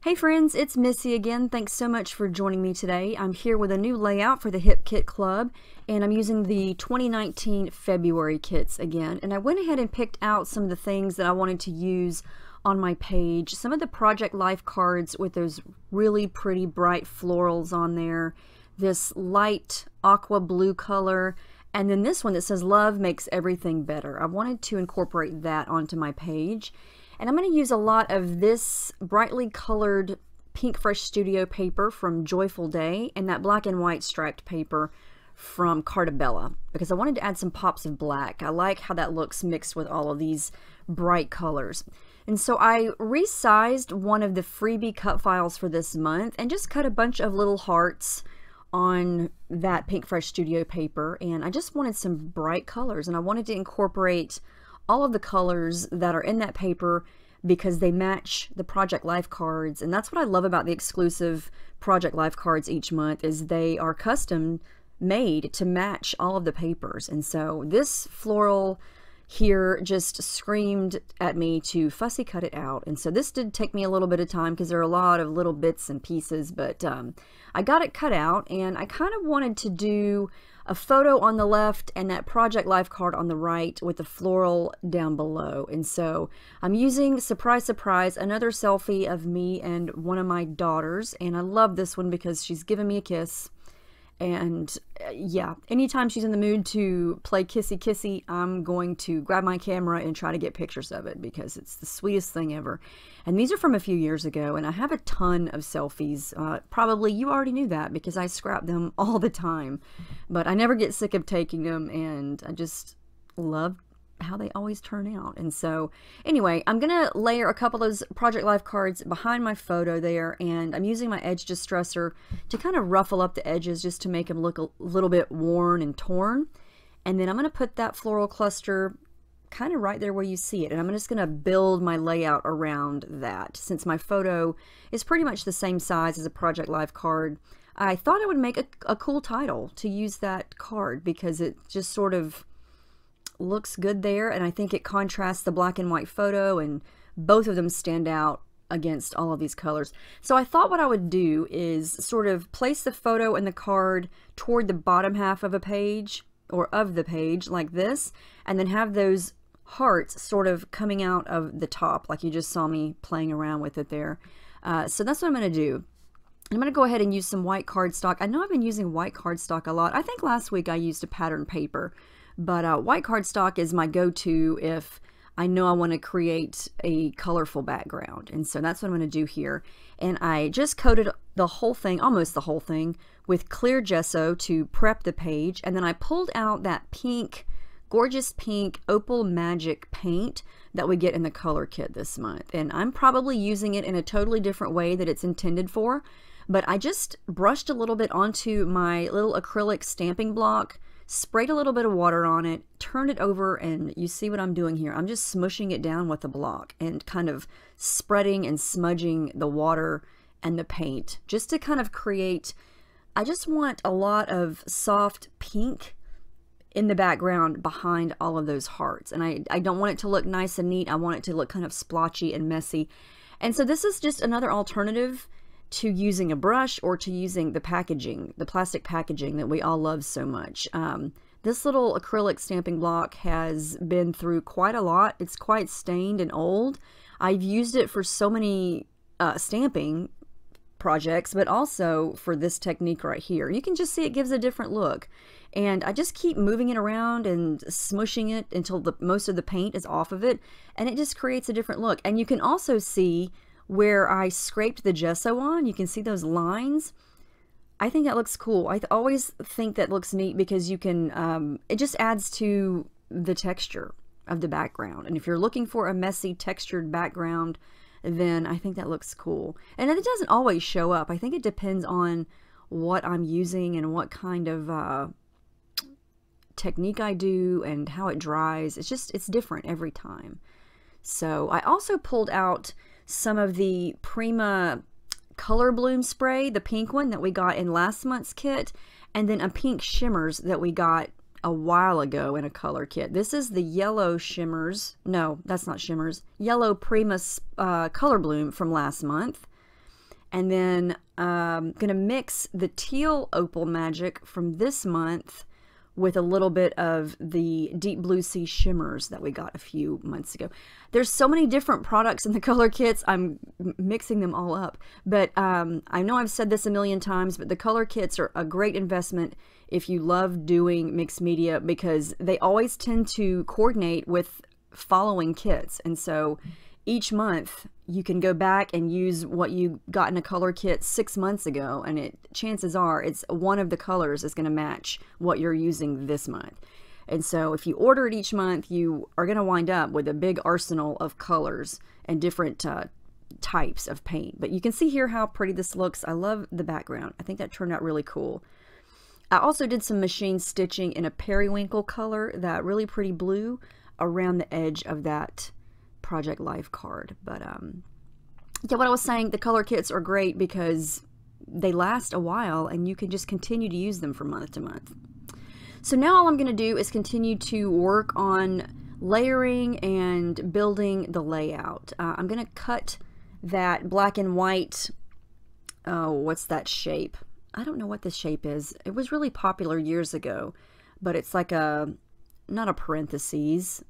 Hey friends, it's Missy again. Thanks so much for joining me today. I'm here with a new layout for the Hip Kit Club, and I'm using the 2019 February kits again. And I went ahead and picked out some of the things that I wanted to use on my page. Some of the Project Life cards with those really pretty bright florals on there, this light aqua blue color, and then this one that says love makes everything better. I wanted to incorporate that onto my page. And I'm going to use a lot of this brightly colored Pink Fresh Studio paper from Joyful Day and that black and white striped paper from Cartabella because I wanted to add some pops of black. I like how that looks mixed with all of these bright colors. And so I resized one of the freebie cut files for this month and just cut a bunch of little hearts on that Pink Fresh Studio paper, and I just wanted some bright colors, and I wanted to incorporate all of the colors that are in that paper because they match the Project Life cards. And that's what I love about the exclusive Project Life cards each month, is they are custom made to match all of the papers. And so this floral here just screamed at me to fussy cut it out. And so this did take me a little bit of time because there are a lot of little bits and pieces, but I got it cut out, and I kind of wanted to do a photo on the left and that Project Life card on the right with the floral down below. And so I'm using, surprise, surprise, another selfie of me and one of my daughters. And I love this one because she's giving me a kiss. And yeah, anytime she's in the mood to play kissy kissy, I'm going to grab my camera and try to get pictures of it because it's the sweetest thing ever. And these are from a few years ago, and I have a ton of selfies. Probably you already knew that because I scrap them all the time, but I never get sick of taking them, and I just love how they always turn out. And so anyway, I'm gonna layer a couple of those Project Life cards behind my photo there, and I'm using my edge distresser to kind of ruffle up the edges just to make them look a little bit worn and torn. And then I'm gonna put that floral cluster kind of right there where you see it, and I'm just gonna build my layout around that. Since my photo is pretty much the same size as a Project Life card, I thought it would make a cool title to use that card because it just sort of looks good there, and I think it contrasts the black and white photo, and both of them stand out against all of these colors. So I thought what I would do is sort of place the photo and the card toward the bottom half of a page, or of the page, like this, and then have those hearts sort of coming out of the top, like you just saw me playing around with it there. So that's what I'm going to do. I'm going to go ahead and use some white cardstock. I know I've been using white cardstock a lot. I think last week I used a pattern paper. But white cardstock is my go-to if I know I want to create a colorful background. And so that's what I'm going to do here. And I just coated the whole thing, almost the whole thing, with clear gesso to prep the page. And then I pulled out that pink, gorgeous pink Opal Magic paint that we get in the color kit this month. And I'm probably using it in a totally different way that it's intended for. But I just brushed a little bit onto my little acrylic stamping block, sprayed a little bit of water on it, turned it over, and you see what I'm doing here. I'm just smushing it down with the block and kind of spreading and smudging the water and the paint just to kind of create, I just want a lot of soft pink in the background behind all of those hearts. And I don't want it to look nice and neat. I want it to look kind of splotchy and messy. And so this is just another alternative to using a brush or to using the packaging, the plastic packaging that we all love so much. This little acrylic stamping block has been through quite a lot. It's quite stained and old. I've used it for so many stamping projects, but also for this technique right here. You can just see it gives a different look. And I just keep moving it around and smushing it until most of the paint is off of it, and it just creates a different look. And you can also see where I scraped the gesso on. You can see those lines. I think that looks cool. I always think that looks neat because you can, it just adds to the texture of the background. And if you're looking for a messy textured background, then I think that looks cool. And it doesn't always show up. I think it depends on what I'm using and what kind of technique I do and how it dries. It's different every time. So I also pulled out some of the Prima Color Bloom spray, the pink one that we got in last month's kit, and then a pink shimmers that we got a while ago in a color kit. This is the yellow shimmers. No, that's not shimmers. Yellow Prima Color Bloom from last month. And then I'm going to mix the teal Opal Magic from this month with a little bit of the Deep Blue Sea Shimmers that we got a few months ago. There's so many different products in the color kits, I'm mixing them all up. But I know I've said this a million times, but the color kits are a great investment if you love doing mixed media, because they always tend to coordinate with following kits. And so each month you can go back and use what you got in a color kit 6 months ago, and chances are it's one of the colors is going to match what you're using this month. And so if you order it each month, you are going to wind up with a big arsenal of colors and different types of paint. But you can see here how pretty this looks. I love the background. I think that turned out really cool. I also did some machine stitching in a periwinkle color, that really pretty blue, around the edge of that Project Life card. But yeah, what I was saying, the color kits are great because they last a while and you can just continue to use them from month to month. So now all I'm going to do is continue to work on layering and building the layout. I'm going to cut that black and white, what's that shape? I don't know what this shape is. It was really popular years ago, but it's like not a parentheses.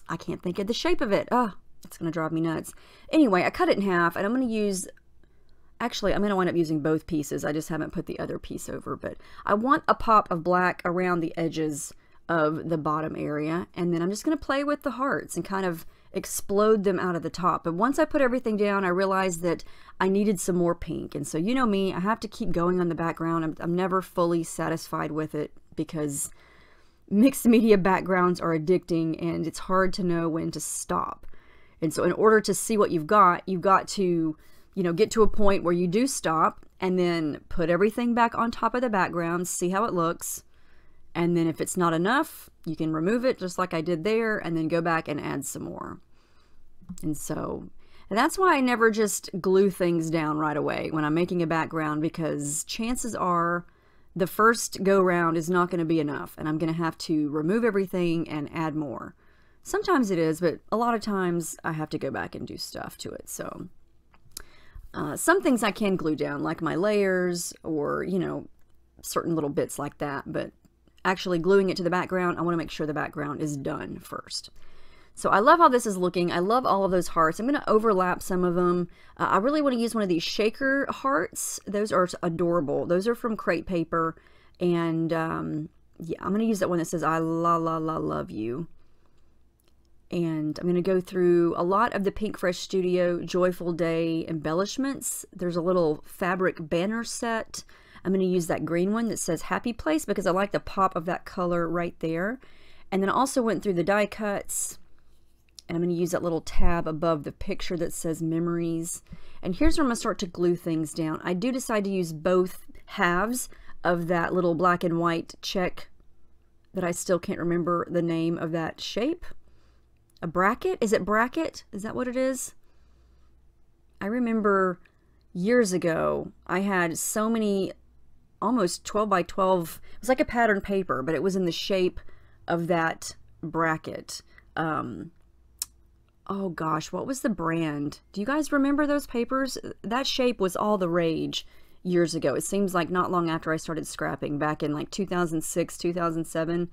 I can't think of the shape of it. Oh, it's going to drive me nuts. Anyway, I cut it in half, and I'm going to use, actually, I'm going to wind up using both pieces. I just haven't put the other piece over, but I want a pop of black around the edges of the bottom area, and then I'm just going to play with the hearts and kind of explode them out of the top. But once I put everything down, I realized that I needed some more pink, and so you know me, I have to keep going on the background. I'm never fully satisfied with it because mixed media backgrounds are addicting and it's hard to know when to stop. And so in order to see what you've got to, you know, get to a point where you do stop and then put everything back on top of the background, see how it looks. And then if it's not enough, you can remove it just like I did there and then go back and add some more. And that's why I never just glue things down right away when I'm making a background, because chances are the first go round is not going to be enough and I'm going to have to remove everything and add more. Sometimes it is, but a lot of times I have to go back and do stuff to it. So some things I can glue down, like my layers or, you know, certain little bits like that, but actually gluing it to the background, I want to make sure the background is done first. So I love how this is looking. I love all of those hearts. I'm going to overlap some of them. I really want to use one of these shaker hearts. Those are adorable. Those are from Crate Paper. And yeah, I'm going to use that one that says I love you. And I'm going to go through a lot of the Pink Fresh Studio Joyful Day embellishments. There's a little fabric banner set. I'm going to use that green one that says Happy Place because I like the pop of that color right there. And then I also went through the die cuts. And I'm going to use that little tab above the picture that says Memories. And here's where I'm going to start to glue things down. I do decide to use both halves of that little black and white check that I still can't remember the name of that shape. A bracket? Is it bracket? Is that what it is? I remember years ago I had so many, almost 12 by 12, it was like a pattern paper, but it was in the shape of that bracket. Oh gosh, what was the brand? Do you guys remember those papers? That shape was all the rage years ago. It seems like not long after I started scrapping, back in like 2006, 2007.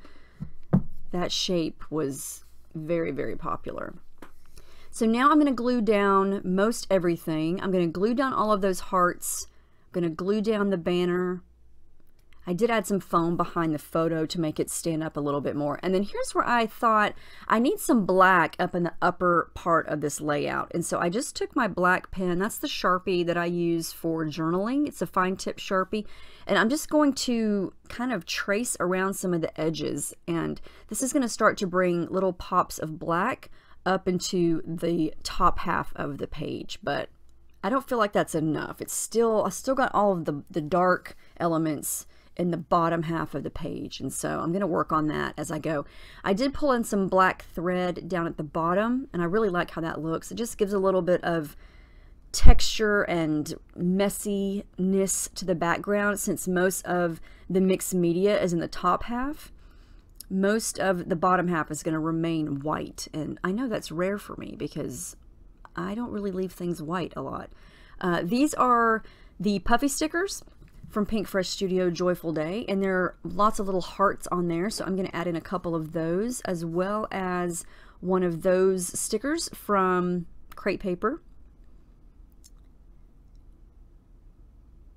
That shape was very, very popular. So now I'm going to glue down most everything. I'm going to glue down all of those hearts. I'm going to glue down the banner. I did add some foam behind the photo to make it stand up a little bit more. And then here's where I thought I need some black up in the upper part of this layout. And so I just took my black pen. That's the Sharpie that I use for journaling. It's a fine tip Sharpie. And I'm just going to kind of trace around some of the edges. And this is going to start to bring little pops of black up into the top half of the page. But I don't feel like that's enough. I still got all of the dark elements in the bottom half of the page, and so I'm going to work on that as I go. I did pull in some black thread down at the bottom, and I really like how that looks. It just gives a little bit of texture and messiness to the background. Since most of the mixed media is in the top half, most of the bottom half is going to remain white, and I know that's rare for me because I don't really leave things white a lot. These are the puffy stickers from Pink Fresh Studio Joyful Day, and there are lots of little hearts on there, so I'm going to add in a couple of those, as well as one of those stickers from Crepe Paper.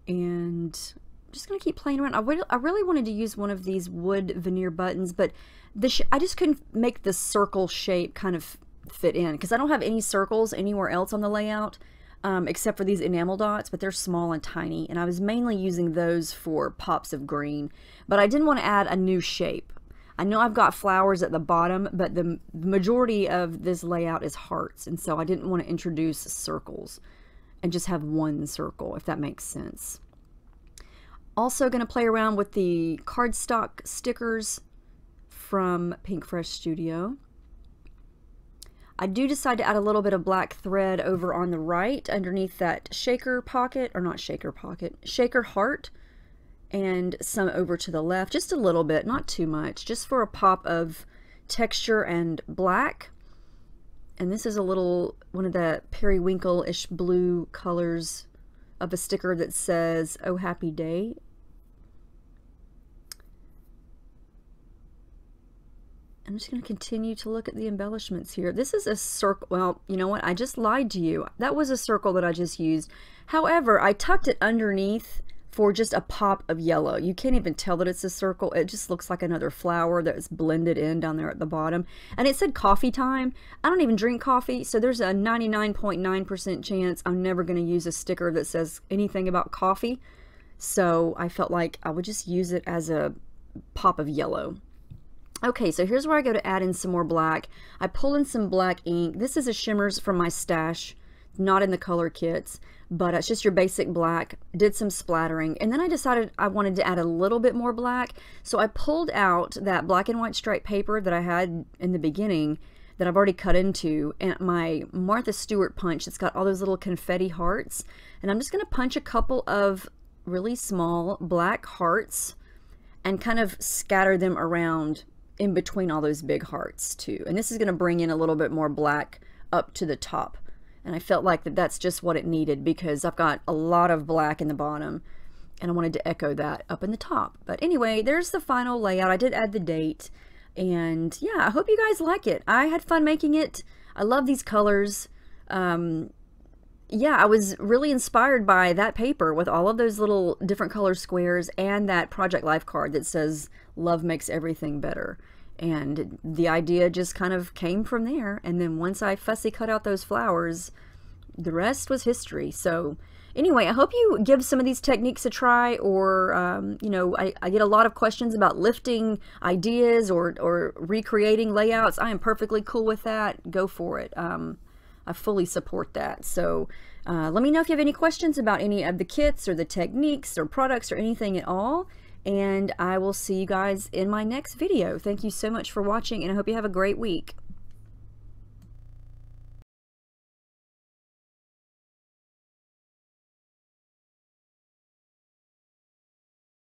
And I'm just going to keep playing around. I really wanted to use one of these wood veneer buttons, but I just couldn't make the circle shape kind of fit in, because I don't have any circles anywhere else on the layout. Except for these enamel dots, but they're small and tiny, and I was mainly using those for pops of green, but I didn't want to add a new shape. I know I've got flowers at the bottom, but the majority of this layout is hearts, and so I didn't want to introduce circles and just have one circle, if that makes sense. Also going to play around with the cardstock stickers from Pink Fresh Studio. I do decide to add a little bit of black thread over on the right underneath that shaker pocket, or not shaker pocket, shaker heart, and some over to the left, just a little bit, not too much, just for a pop of texture and black. And this is a little, one of the periwinkle-ish blue colors of a sticker that says, "Oh Happy Day." I'm just going to continue to look at the embellishments here. This is a circle. Well, you know what? I just lied to you. That was a circle that I just used. However, I tucked it underneath for just a pop of yellow. You can't even tell that it's a circle. It just looks like another flower that's blended in down there at the bottom. And it said coffee time. I don't even drink coffee, so there's a 99.9% chance I'm never going to use a sticker that says anything about coffee. So I felt like I would just use it as a pop of yellow. Okay, so here's where I go to add in some more black. I pull in some black ink. This is a Shimmers from my stash, not in the color kits, but it's just your basic black. Did some splattering, and then I decided I wanted to add a little bit more black, so I pulled out that black and white striped paper that I had in the beginning that I've already cut into, and my Martha Stewart punch. It's got all those little confetti hearts, and I'm just going to punch a couple of really small black hearts and kind of scatter them around in between all those big hearts too. And this is going to bring in a little bit more black up to the top. And I felt like that's just what it needed, because I've got a lot of black in the bottom and I wanted to echo that up in the top. But anyway, there's the final layout. I did add the date, and yeah, I hope you guys like it. I had fun making it. I love these colors. Yeah, I was really inspired by that paper with all of those little different color squares and that Project Life card that says love makes everything better. And the idea just kind of came from there. And then once I fussy cut out those flowers, the rest was history. So anyway, I hope you give some of these techniques a try, or, you know, I get a lot of questions about lifting ideas or recreating layouts. I am perfectly cool with that. Go for it. I fully support that. So let me know if you have any questions about any of the kits or the techniques or products or anything at all. And I will see you guys in my next video. Thank you so much for watching, and I hope you have a great week.